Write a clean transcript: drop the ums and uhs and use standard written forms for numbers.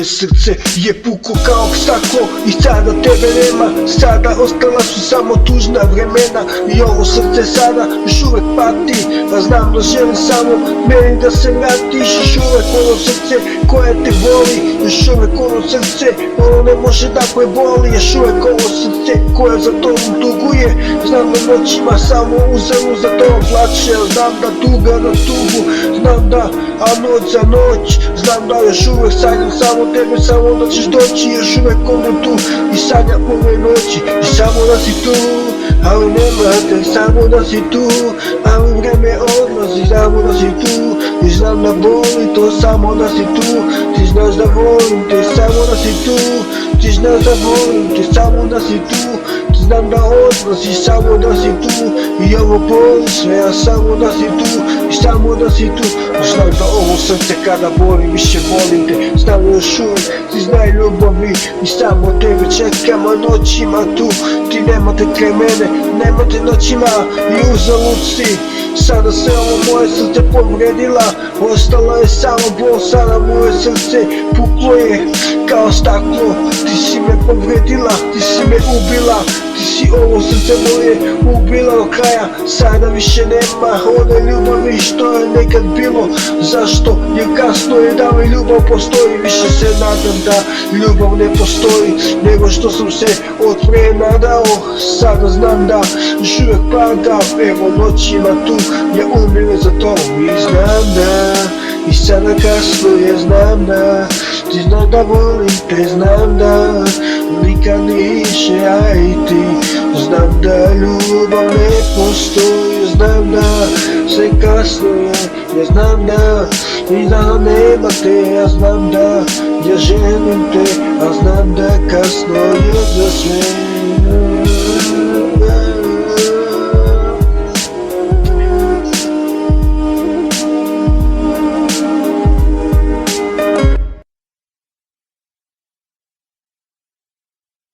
moje srce je puko kao staklo i sada tebe nema. Sada ostala su samo tužna vremena i ovo srce sada još uvek pati. A znam da želim samo meni da se vratiš. Još uvek ono srce koje te voli, još uvek ono srce ono ne može da preboli. Još uvek ovo srce koje za tobom tuguje. Znam da noćima samo uzemu za tobom plače. Znam da tuga na tugu, znam da a noć za noć. Znam da još uvek sanjam samo tebe, samo da ćeš doći. Još uvek ono tu i sanjam ove noći i samo da si tu. Ali nema te, samo da si tu. Ali vreme odlazi, samo da si tu. I znam da boli to, samo da si tu. Ti znaš da volim te, samo da si tu. Ti znaš da volim te, samo da si tu. Znam da odlazi, samo da si tu. I ovo boli sve, a samo da si tu. I samo da si tu. Znam da ovo srce kada boli, više volim te. Znam još uvek, ti znaj ljubavi. I samo tebe čekam, a noćima tu. Ti nemate kraj mene, nemate noćima. I uzalud si. Sada se ovo moje srce povredila. Ostala je samo bol, sada moje srce puklo je kao staklo. Ti si me povredila, ti si me ubila. Ti si ovo srce moje ubila do kraja. Sada više nema one ljubavi što je nekad bilo. Zašto je kasno je da mi ljubav postoji. Više se nadam da ljubav ne postoji nego što sam se od pre nadao. Sada znam da još uvek padam. Evo noćima tu ja umirim za tobom. I znam da i sada kasno je, znam da ti znam da volim te, znam da nikad više, a i ti. Znam da ljubav ne postoji, znam da sve kasno je. Ja znam da i da nema te, ja znam da ja želim te, a znam da kasno je za sve.